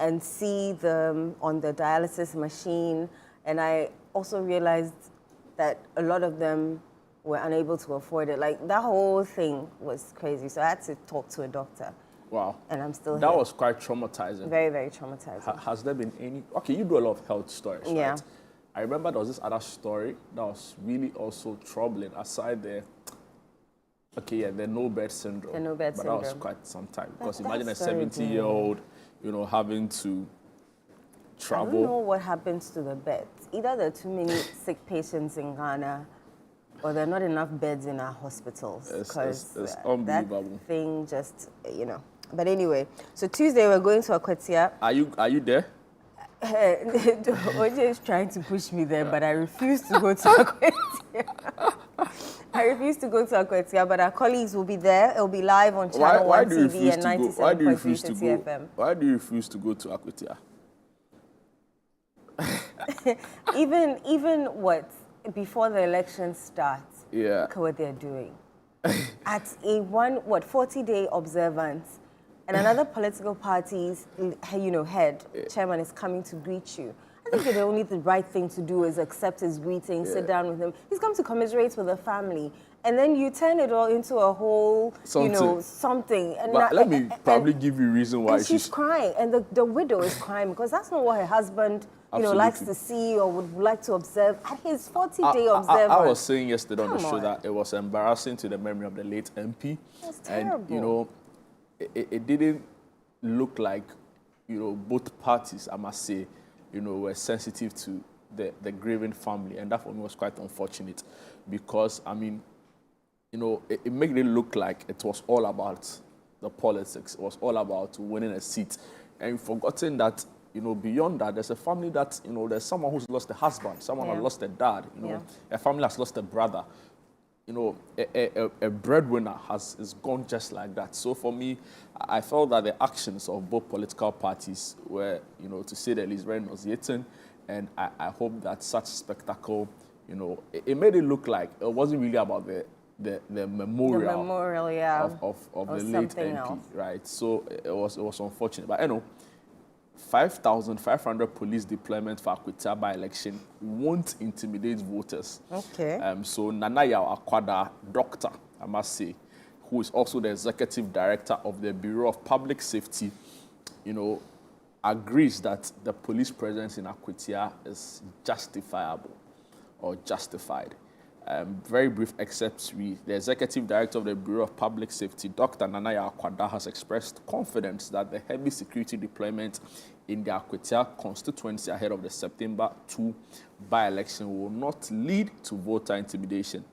and see them on the dialysis machine. And I also realized that a lot of them were unable to afford it. Like, that whole thing was crazy. So I had to talk to a doctor. Wow. And I'm still That here. was quite traumatizing. Very, very traumatizing. Has there been any... Okay, you do a lot of health stories, Yeah. right? I remember there was this other story that was really also troubling aside the... Okay, yeah, the no-bed syndrome. The no-bed syndrome. But that was quite some time. Because That imagine a story, 70-year-old, you know, having to travel. I don't know what happens to the beds. Either there are too many sick patients in Ghana, or there are not enough beds in our hospitals. It's That unbelievable. thing just, you know. But anyway, so Tuesday we're going to Akwatia. Are you there? OJ is trying to push me there, but I refuse to go to Akwatia. I refuse to go to Akwatia, but our colleagues will be there. It'll be live on ChannelOne TV and 97.3 FM. Why do you refuse to go to Akwatia? even what, before the election starts, Yeah. look at what they're doing. At a 40-day observance, and another political party's, head, chairman is coming to greet you. I think the only the right thing to do is accept his greeting, sit down with him. He's come to commiserate with the family. And then you turn it all into a whole, something. And but let me probably give you a reason why she's crying. And the widow is crying because that's not what her husband, likes to see or would like to observe at his 40-day observance. I was saying yesterday on the show that it was embarrassing to the memory of the late MP. That's terrible. And, it didn't look like, both parties, I must say, were sensitive to the grieving family. And that for me was quite unfortunate because, it made it look like it was all about the politics. It was all about winning a seat. And forgotten that, beyond that, there's a family that, there's someone who's lost a husband, someone has lost a dad, a family has lost a brother. A breadwinner is gone just like that. So for me, I felt that the actions of both political parties were, to say the least, very nauseating. And I hope that such spectacle, it made it look like it wasn't really about the memorial, of the late MP, else. Right? So it was unfortunate. But 5,500 police deployment for Akwatia by-election won't intimidate voters. Okay. So Nanaya Akwada, doctor, I must say, who is also the executive director of the Bureau of Public Safety, agrees that the police presence in Akwatia is justifiable or justified. Very brief excerpts read, the executive director of the Bureau of Public Safety, Dr. Nanaya Akwada, has expressed confidence that the heavy security deployment in the Akwatia constituency ahead of the September 2 by-election will not lead to voter intimidation.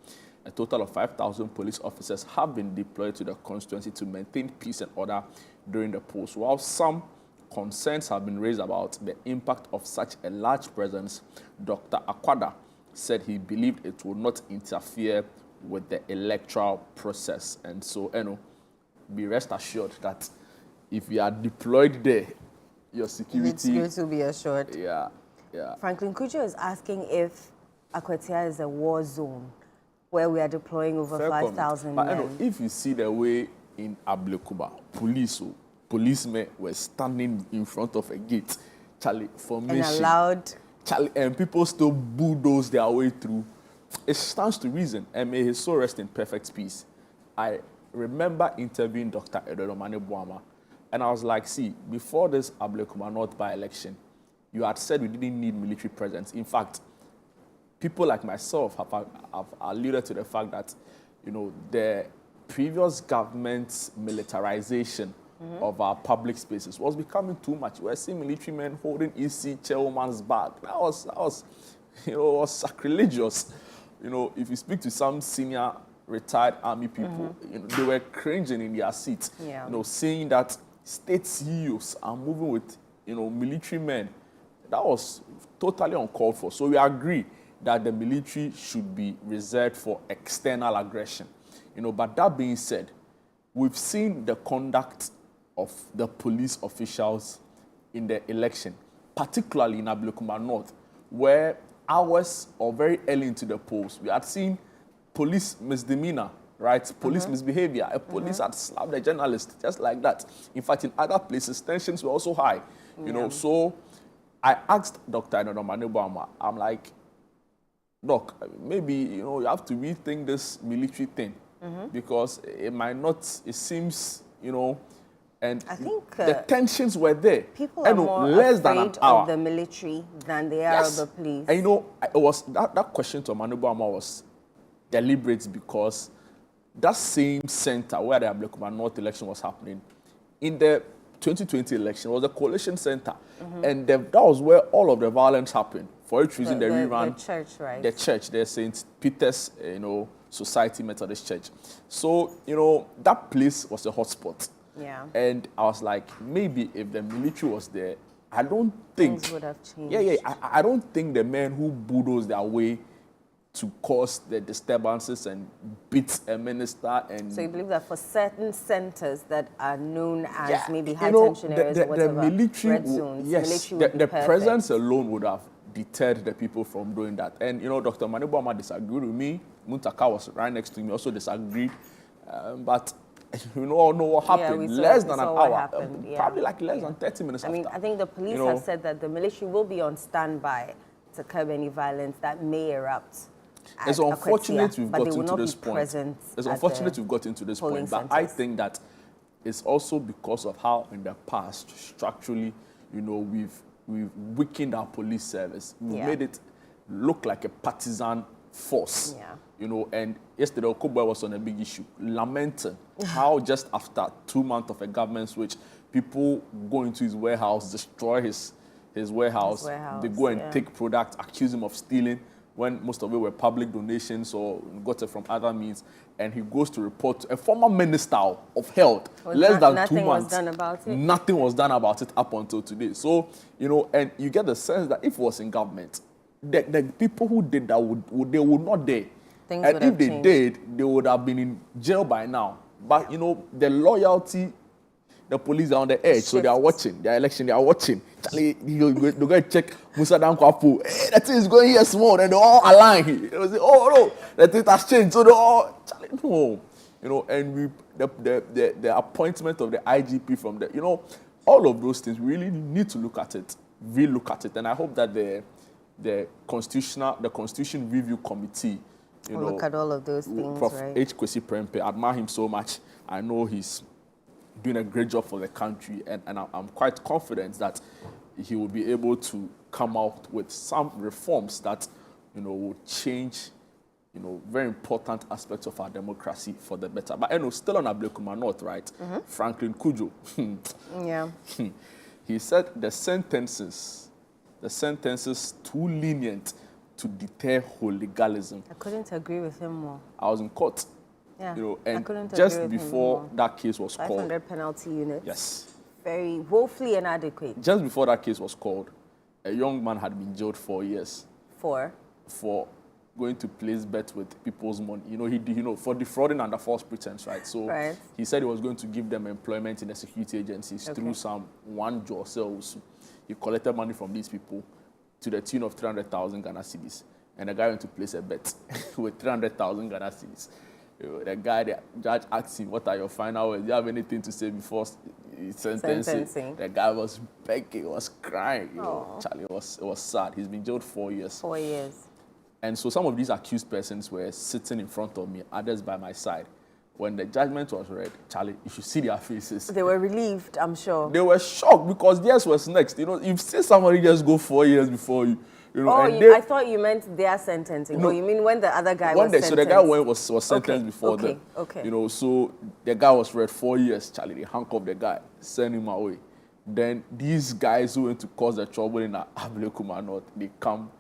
A total of 5,000 police officers have been deployed to the constituency to maintain peace and order during the polls. While some concerns have been raised about the impact of such a large presence, Dr. Akwada said he believed it would not interfere with the electoral process. And so, be rest assured that if you are deployed there, your security will be assured. Yeah. Franklin Kujo is asking if Akwatia is a war zone where we are deploying over 5,000 men. But if you see the way in Ablekuba, policemen were standing in front of a gate, formation. And allowed... and people still bulldoze their way through. It stands to reason, and may his soul rest in perfect peace. I remember interviewing Dr. Edodomane Boama, and I was like, see, before this Ablekuma North by-election, you had said we didn't need military presence. In fact, people like myself have alluded to the fact that, the previous government's militarization of our public spaces was becoming too much. We're seeing military men holding EC chairman's bag. That was was sacrilegious. If you speak to some senior retired army people, they were cringing in their seats. Yeah. Saying that state CEOs are moving with, military men. That was totally uncalled for. So we agree that the military should be reserved for external aggression. But that being said, we've seen the conduct of the police officials in the election, particularly in Ablekuma North, where hours or very early into the polls, we had seen police misdemeanor, right? Police misbehavior. A police had slapped a journalist, just like that. In fact, in other places, tensions were also high. You know, so I asked Dr. Enodomanebama, I'm like, Doc, maybe, you know, you have to rethink this military thing because it might not, it seems, you know, and I think the tensions were there. people are more afraid of the military than they are of the police. And you know, it was that question to Manubama was deliberate because that same center where the Ablekuma North election was happening, in the 2020 election, was a coalition center. And that was where all of the violence happened. For each reason, they reran the church, right? The church, the St. Peter's, you know, Society Methodist Church. So, you know, that place was a hotspot. Yeah. And I was like, maybe if the military was there, I don't think things would have changed. I don't think the men who bulldozed their way to cause the disturbances and beat a minister and... So you believe that for certain centers that are known as maybe you know, high-tension areas or whatever, the military red zones, yes, military the presence alone would have deterred the people from doing that. And, you know, Dr. Manubama disagreed with me. Muntaka was right next to me, also disagreed. But you all know what happened. Less than an hour, probably like less than 30 minutes after. I mean, I think the police have said that the military will be on standby to curb any violence that may erupt. It's unfortunate we've gotten to this point. It's unfortunate we've gotten to this point, but I think that it's also because of how in the past, structurally, you know, we've weakened our police service. We've made it look like a partisan force. You know, and yesterday Okoboy was on a big issue, lamenting how just after 2 months of a government switch, people go into his warehouse, destroy his warehouse. They go and take product, accuse him of stealing, when most of it were public donations or got it from other means, and he goes to report to a former minister of health. Less than 2 months, nothing was done about it up until today. So, you know, and you get the sense that if it was in government, the people who did that they would not dare. And if they did, they would have been in jail by now. But, you know, the loyalty, the police are on the edge, so they are watching. Their election, they are watching. Charlie, they're going to check Musa Dankwapu. Hey, that thing is going here small, and they all align. They say, oh, no, the thing has changed. So they all, Charlie, no. You know, and the appointment of the IGP from the, you know, all of those things, we really need to look at it, re-look at it. And I hope that the Constitution Review Committee, you know, look at all of those things, Prof. right? H. Kwesi Prempeh, I admire him so much. I know he's doing a great job for the country, and I'm quite confident that he will be able to come out with some reforms that, you know, will change, you know, very important aspects of our democracy for the better. But, you know, still on Ablekuma North, right? Franklin Kujo. He said the sentences too lenient to deter hooliganism. I couldn't agree with him more. I was in court. Yeah, you know, and just before that case was 500 called, 500 penalty units. Yes. Very woefully inadequate. Just before that case was called, a young man had been jailed 4 years. For going to place bets with people's money. You know, for defrauding under false pretense, right? So he said he was going to give them employment in the security agencies through some one jaw sales. He collected money from these people to the tune of 300,000 Ghana cedis. And the guy went to place a bet with 300,000 Ghana cedis. The judge asked him, what are your final words? Do you have anything to say before sentencing? The guy was begging, was crying. You know, Charlie, it was sad. He's been jailed 4 years. 4 years. And so some of these accused persons were sitting in front of me, others by my side. When the judgment was read, Charlie, you should see their faces. They were relieved, I'm sure. They were shocked because theirs was next. You know, you've seen somebody just go 4 years before you. You know, I thought you meant their sentencing. No, you mean when the other guy was sentenced? So the guy was sentenced before them. You know, so the guy was read 4 years, Charlie. They handcuffed the guy, sent him away. Then these guys who went to cause the trouble in Ablekuma North, they come.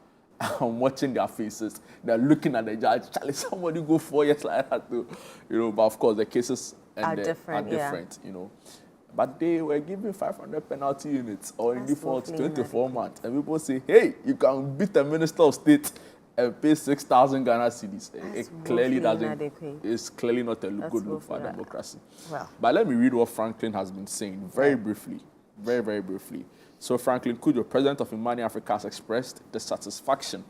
I'm watching their faces. They're looking at the judge. Charlie, somebody go 4 years like that too. You know, but of course the cases are different, you know. But they were given 500 penalty units or in default 24 months. And people say, hey, you can beat the Minister of State and pay 6,000 Ghana cedis. It clearly doesn't. It's clearly not a good look for democracy. Well. But let me read what Franklin has been saying very briefly. Very, very briefly. So Franklin Kujo, president of Imani Africa, has expressed dissatisfaction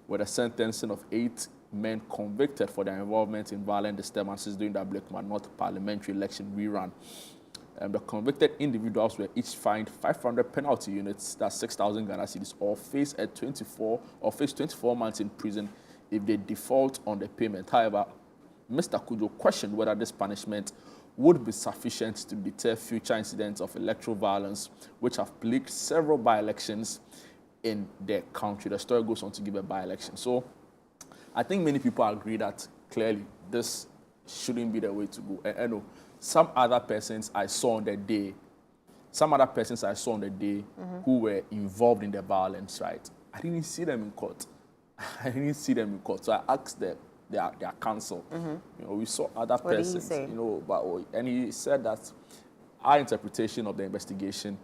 with the sentencing of 8 men convicted for their involvement in violent disturbances during the Ablekuma North parliamentary election rerun. The convicted individuals were each fined 500 penalty units, that's 6,000 Ghana cedis, or face 24 months in prison if they default on the payment. However, Mr. Kujo questioned whether this punishment would be sufficient to deter future incidents of electoral violence, which have plagued several by-elections in the country. The story goes on to give a by-election. So I think many people agree that clearly this shouldn't be the way to go. And I know some other persons I saw on the day who were involved in the violence, right? I didn't see them in court. So I asked them, their counsel. You know, we saw other persons. What did he say? You know, and he said that our interpretation of the investigation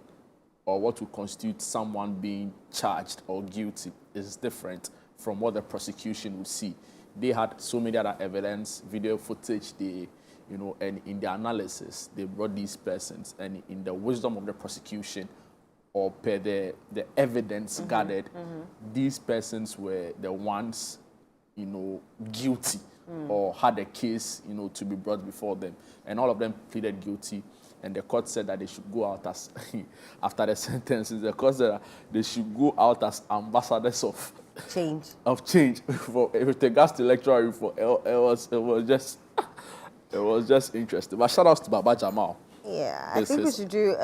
or what would constitute someone being charged or guilty is different from what the prosecution would see. They had so many other evidence, video footage, and in the analysis, they brought these persons, and in the wisdom of the prosecution, or per the evidence gathered, these persons were the ones, guilty or had a case, to be brought before them. And all of them pleaded guilty. And the court said that they should go out as, after the sentences, the court said that they should go out as ambassadors of change. With regards to electoral reform, it was just interesting. But shout outs to Baba Jamal. Yeah, I think we should do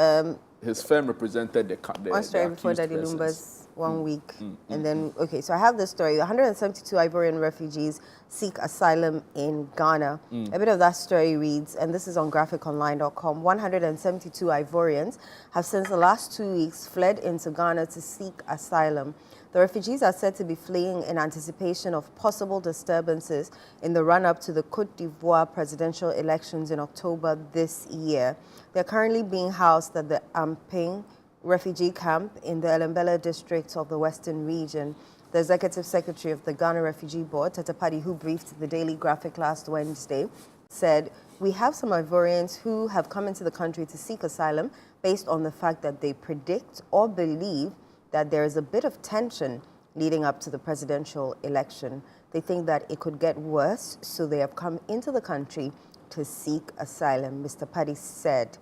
his firm represented the one story before Daddy Lumba's 1 week. And then, okay, so I have this story. 172 Ivorian refugees seek asylum in Ghana. A bit of that story reads, and this is on graphiconline.com, 172 Ivorians have since the last 2 weeks fled into Ghana to seek asylum. The refugees are said to be fleeing in anticipation of possible disturbances in the run-up to the Côte d'Ivoire presidential elections in October this year. They're currently being housed at the Amping refugee camp in the Elembele district of the Western region. The executive secretary of the Ghana Refugee Board, Tatapadi, who briefed the Daily Graphic last Wednesday, said, "We have some Ivorians who have come into the country to seek asylum based on the fact that they predict or believe that there is a bit of tension leading up to the presidential election. They think that it could get worse, so they have come into the country to seek asylum," Mr. Paddy said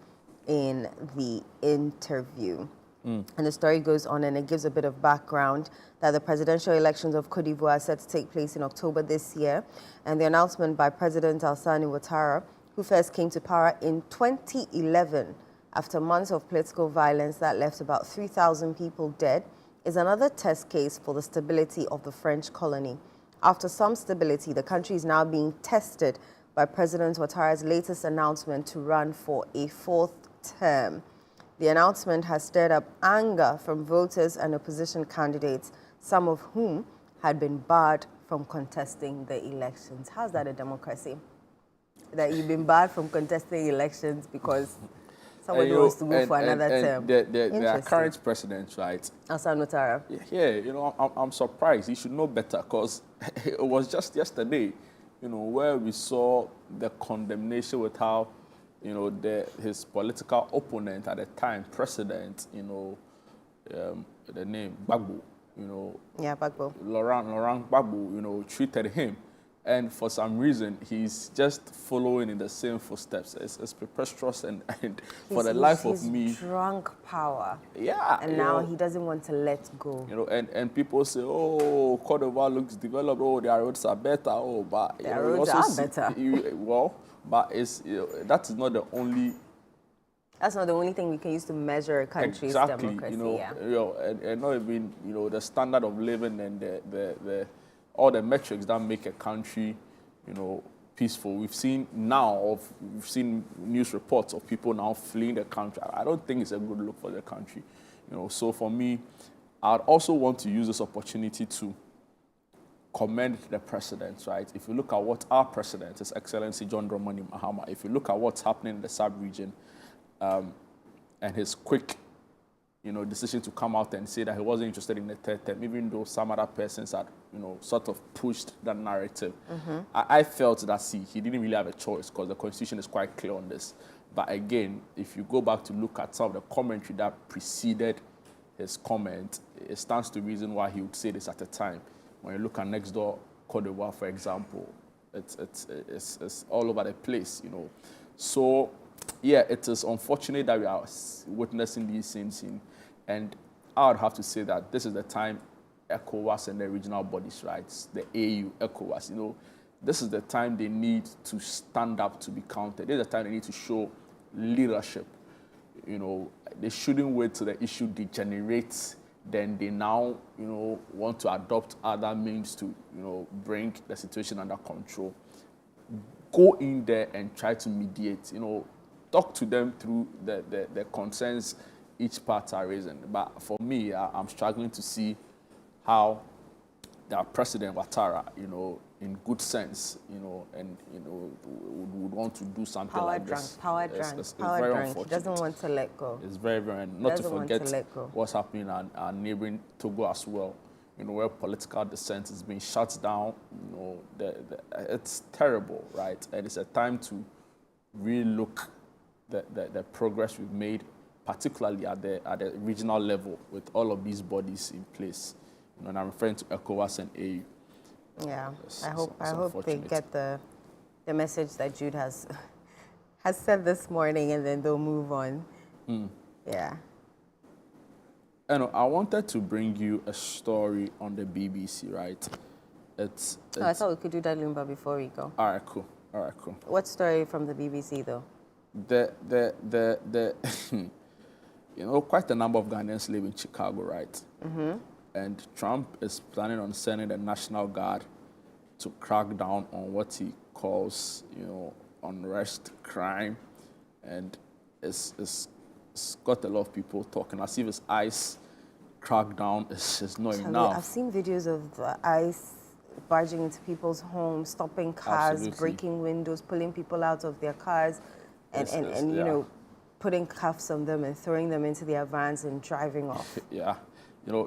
in the interview. And the story goes on, and it gives a bit of background that the presidential elections of Côte d'Ivoire are set to take place in October this year. And the announcement by President Alassane Ouattara, who first came to power in 2011 after months of political violence that left about 3,000 people dead, is another test case for the stability of the French colony. After some stability, the country is now being tested by President Ouattara's latest announcement to run for a 4th term. The announcement has stirred up anger from voters and opposition candidates, some of whom had been barred from contesting the elections. How's that a democracy? That you've been barred from contesting elections because somebody wants to go for another term. The current president, right? Alassane Ouattara. Yeah, I'm surprised. He should know better, because it was just yesterday, where we saw the condemnation with how, his political opponent at the time, president, the name Gbagbo, Gbagbo. Laurent Gbagbo, treated him. And for some reason, he's just following in the same footsteps. It's preposterous, and for the life of me... He's drunk power. Yeah. And now he doesn't want to let go. And people say, oh, Côte d'Ivoire looks developed, oh, their roads are better, oh, but... Their roads are better. But it's, that is not the only... That's not the only thing we can use to measure a country's democracy. And not even, the standard of living and the all the metrics that make a country, peaceful. We've seen news reports of people now fleeing the country. I don't think it's a good look for the country. So for me, I'd also want to use this opportunity to commend the president, right? If you look at what our president, His Excellency John Dramani Mahama, if you look at what's happening in the sub-region, and his quick decision to come out and say that he wasn't interested in the 3rd term, even though some other persons had, sort of pushed that narrative. I felt that, he didn't really have a choice, because the Constitution is quite clear on this. But again, if you go back to look at some of the commentary that preceded his comment, it stands to reason why he would say this at the time. When you look at next door Côte d'Ivoire, for example, it's all over the place, So Yeah, it is unfortunate that we are witnessing these scenes, and I would have to say that this is the time ECOWAS and the regional bodies, right, the AU, ECOWAS, this is the time they need to stand up to be counted. This is the time they need to show leadership. They shouldn't wait till the issue degenerates. Then they now, want to adopt other means to, bring the situation under control. Go in there and try to mediate. Talk to them through the concerns each part are raising. But for me, I'm struggling to see how the President Ouattara, in good sense, and would want to do something like this. Power drunk. He doesn't want to let go. It's very, very, not to forget what's happening in our neighboring Togo as well. Where political dissent is being shut down. It's terrible, right? And it's a time to really look the progress we've made, particularly at the regional level with all of these bodies in place. And I'm referring to ECOWAS and AU. Yeah, I hope they get the message that Jude has said this morning, and then they'll move on. Yeah. I wanted to bring you a story on the BBC, right? It's I thought we could do that Lumba before we go. All right, cool. What story from the BBC though? Quite a number of Ghanaians live in Chicago, right? Mm-hmm. And Trump is planning on sending the National Guard to crack down on what he calls, unrest, crime, and it's got a lot of people talking as if it's ICE crackdown is just not enough. I've seen videos of ICE barging into people's homes, stopping cars, Absolutely. breaking windows, pulling people out of their cars, and putting cuffs on them and throwing them into their vans and driving off. Yeah.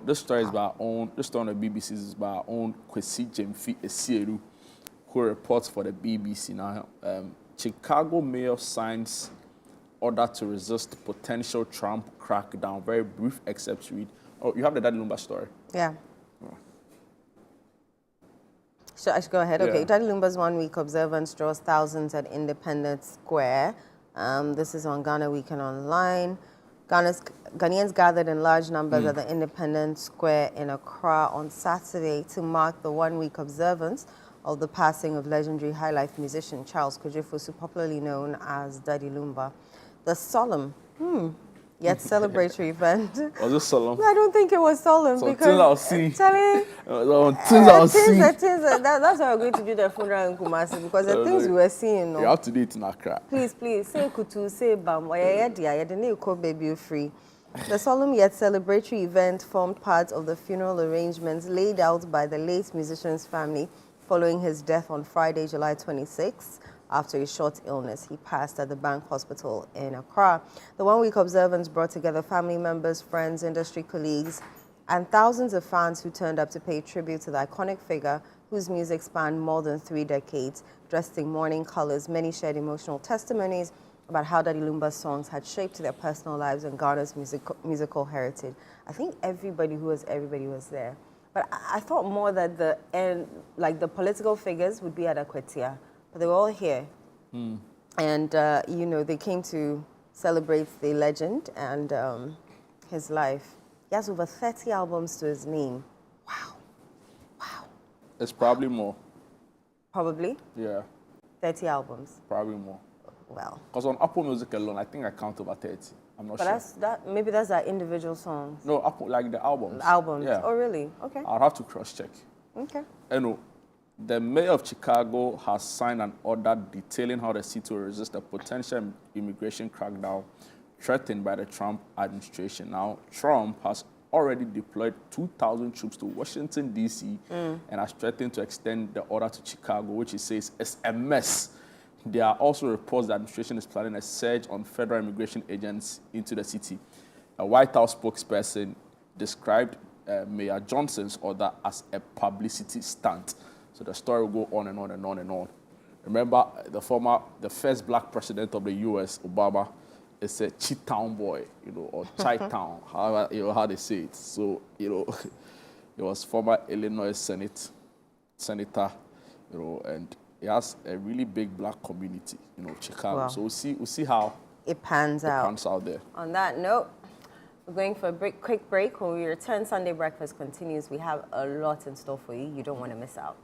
This story is by our own, this story on the BBC is by our own Kwesi Jemfi Esieru, who reports for the BBC now. Chicago mayor signs order to resist potential Trump crackdown. Very brief excerpt to read. Oh, you have the Daddy Lumba story? Yeah. Oh. So I should go ahead? Yeah. Okay. Daddy Lumba's 1 week observance draws thousands at Independence Square. This is on Ghana Weekend Online. Ghanaians gathered in large numbers at the Independence Square in Accra on Saturday to mark the 1 week observance of the passing of legendary high life musician Charles Kojefosu, popularly known as Daddy Lumba. The solemn, yet celebratory event. Was it solemn? I don't think it was solemn because I'll see. Charlie, that's why we're going to do the funeral in Kumasi, because the things we were seeing. You have to do it in Accra. Please, say kutu, say bam, baby free. The solemn yet celebratory event formed part of the funeral arrangements laid out by the late musician's family following his death on Friday, July 26th. After a short illness, he passed at the Bank Hospital in Accra. The 1 week observance brought together family members, friends, industry colleagues, and thousands of fans who turned up to pay tribute to the iconic figure whose music spanned more than 3 decades. Dressed in mourning colors, many shared emotional testimonies about how Daddy Lumba's songs had shaped their personal lives and Ghana's musical heritage. I think everybody was there. But I thought more that the political figures would be at Akwatia. But they were all here. And, they came to celebrate the legend and his life. He has over 30 albums to his name. Wow. It's probably more. Probably? Yeah. 30 albums? Probably more. Well. Because on Apple Music alone, I think I count over 30. I'm not sure. But maybe that's our individual songs. No, Apple, like the albums. Albums? Yeah. Oh, really? Okay. I'll have to cross-check. Okay. The mayor of Chicago has signed an order detailing how the city will resist a potential immigration crackdown threatened by the Trump administration. Now, Trump has already deployed 2,000 troops to Washington, D.C., and has threatened to extend the order to Chicago, which he says is a mess. There are also reports the administration is planning a surge on federal immigration agents into the city. A White House spokesperson described Mayor Johnson's order as a publicity stunt. So the story will go on and on and on and on. Remember, the first black president of the U.S., Obama, is a Chi-town boy, or Chi-town, however, how they say it. So, he was former Illinois senator, and he has a really big black community, Chicago. Wow. So we'll see how it pans out. Pants out there. On that note, we're going for a quick break. When we return, Sunday Breakfast continues. We have a lot in store for you. You don't want to miss out.